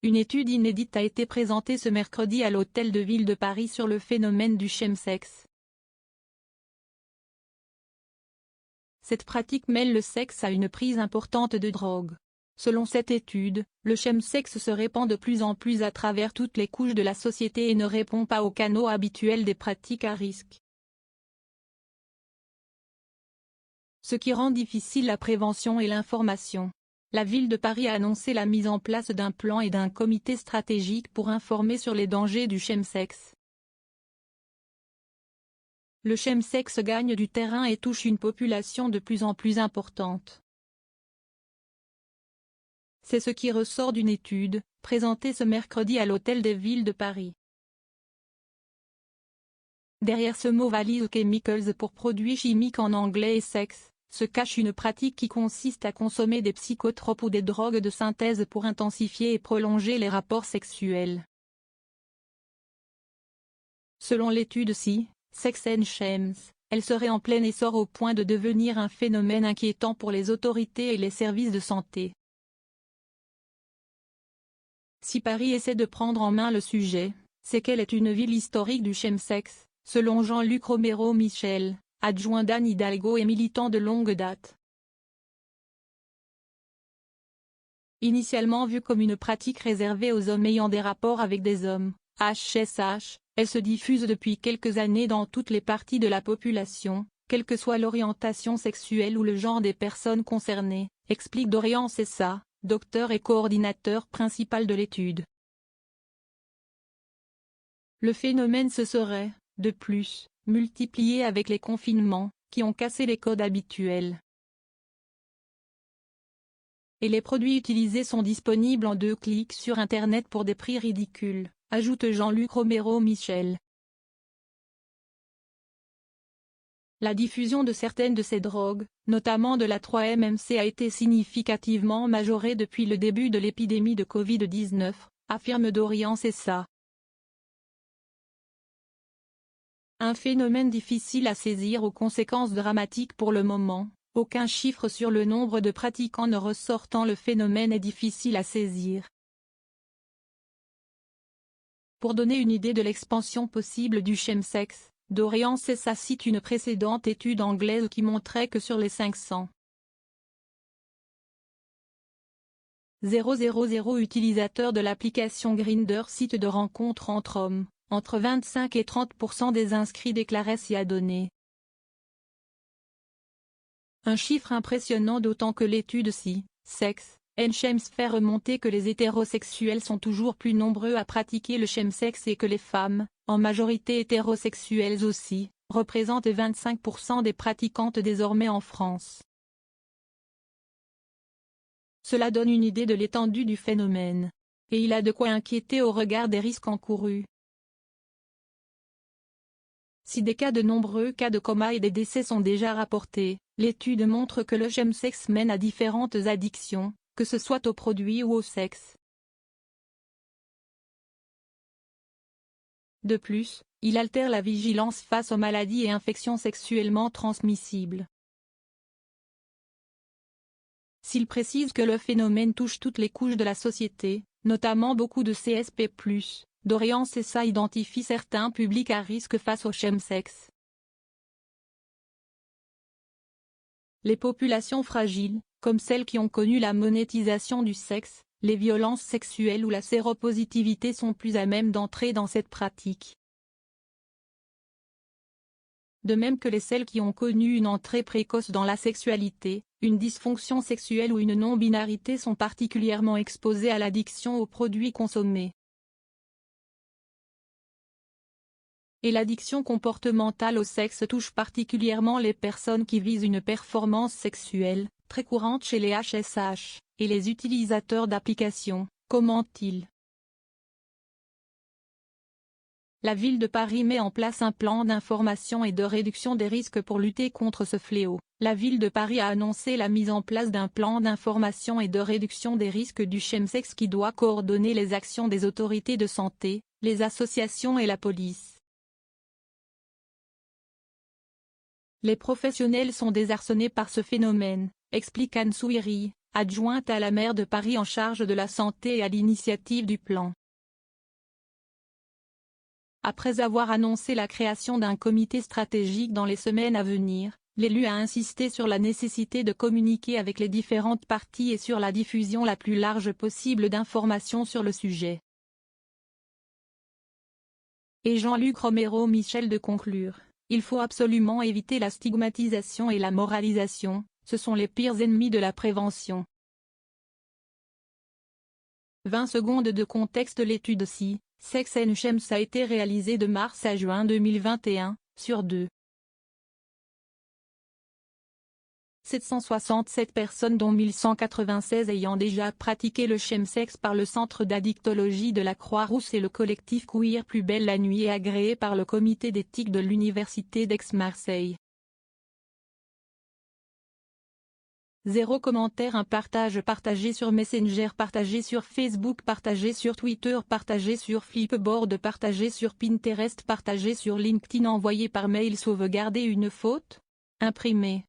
Une étude inédite a été présentée ce mercredi à l'Hôtel de Ville de Paris sur le phénomène du chemsex. Cette pratique mêle le sexe à une prise importante de drogue. Selon cette étude, le chemsex se répand de plus en plus à travers toutes les couches de la société et ne répond pas aux canaux habituels des pratiques à risque. Ce qui rend difficile la prévention et l'information. La ville de Paris a annoncé la mise en place d'un plan et d'un comité stratégique pour informer sur les dangers du chemsex. Le chemsex gagne du terrain et touche une population de plus en plus importante. C'est ce qui ressort d'une étude, présentée ce mercredi à l'Hôtel des Villes de Paris. Derrière ce mot valise chemicals pour produits chimiques en anglais et sexe, se cache une pratique qui consiste à consommer des psychotropes ou des drogues de synthèse pour intensifier et prolonger les rapports sexuels. Selon l'étude Sex and Shames, elle serait en plein essor au point de devenir un phénomène inquiétant pour les autorités et les services de santé. Si Paris essaie de prendre en main le sujet, c'est qu'elle est une ville historique du chemsex, selon Jean-Luc Romero Michel, adjoint d'Anne Hidalgo et militant de longue date. Initialement vue comme une pratique réservée aux hommes ayant des rapports avec des hommes, HSH, elle se diffuse depuis quelques années dans toutes les parties de la population, quelle que soit l'orientation sexuelle ou le genre des personnes concernées, explique Dorian Cessa, docteur et coordinateur principal de l'étude. Le phénomène se serait, de plus, multiplié avec les confinements, qui ont cassé les codes habituels. Et les produits utilisés sont disponibles en 2 clics sur Internet pour des prix ridicules, ajoute Jean-Luc Romero Michel. La diffusion de certaines de ces drogues, notamment de la 3-MMC, a été significativement majorée depuis le début de l'épidémie de Covid-19, affirme Dorian Cessa. Un phénomène difficile à saisir aux conséquences dramatiques pour le moment, aucun chiffre sur le nombre de pratiquants ne ressort tant le phénomène est difficile à saisir. Pour donner une idée de l'expansion possible du chemsex, Dorian Cessa cite une précédente étude anglaise qui montrait que sur les 500 000 utilisateurs de l'application Grindr, site de rencontre entre hommes, entre 25 et 30% des inscrits déclaraient s'y adonner. Un chiffre impressionnant d'autant que l'étude Sex and Shames fait remonter que les hétérosexuels sont toujours plus nombreux à pratiquer le chemsex et que les femmes, en majorité hétérosexuelles aussi, représentent 25% des pratiquantes désormais en France. Cela donne une idée de l'étendue du phénomène. Et il a de quoi inquiéter au regard des risques encourus. Si de nombreux cas de coma et des décès sont déjà rapportés, l'étude montre que le chemsex mène à différentes addictions, que ce soit aux produits ou au sexe. De plus, il altère la vigilance face aux maladies et infections sexuellement transmissibles. S'il précise que le phénomène touche toutes les couches de la société, notamment beaucoup de CSP+, Dorian Cessa identifie certains publics à risque face au chemsex. Les populations fragiles, comme celles qui ont connu la monétisation du sexe, les violences sexuelles ou la séropositivité sont plus à même d'entrer dans cette pratique. De même que celles qui ont connu une entrée précoce dans la sexualité, une dysfonction sexuelle ou une non-binarité sont particulièrement exposées à l'addiction aux produits consommés. Et l'addiction comportementale au sexe touche particulièrement les personnes qui visent une performance sexuelle, très courante chez les HSH, et les utilisateurs d'applications, commente-t-il. La ville de Paris met en place un plan d'information et de réduction des risques pour lutter contre ce fléau. La ville de Paris a annoncé la mise en place d'un plan d'information et de réduction des risques du chemsex qui doit coordonner les actions des autorités de santé, les associations et la police. Les professionnels sont désarçonnés par ce phénomène, explique Anne Souiri, adjointe à la maire de Paris en charge de la santé et à l'initiative du plan. Après avoir annoncé la création d'un comité stratégique dans les semaines à venir, l'élu a insisté sur la nécessité de communiquer avec les différentes parties et sur la diffusion la plus large possible d'informations sur le sujet. Et Jean-Luc Romero-Michel de conclure: il faut absolument éviter la stigmatisation et la moralisation, ce sont les pires ennemis de la prévention. 20 secondes de contexte. L'étude Sex and Shame a été réalisée de mars à juin 2021, sur 767 personnes dont 1196 ayant déjà pratiqué le chemsex par le Centre d'addictologie de la Croix-Rousse et le collectif Queer Plus Belle la Nuit et agréé par le comité d'éthique de l'Université d'Aix-Marseille. 0 commentaire. Un partage partagé sur Messenger, partagé sur Facebook, partagé sur Twitter, partagé sur Flipboard, partagé sur Pinterest, partagé sur LinkedIn, envoyé par mail. Sauvegarder une faute, imprimé.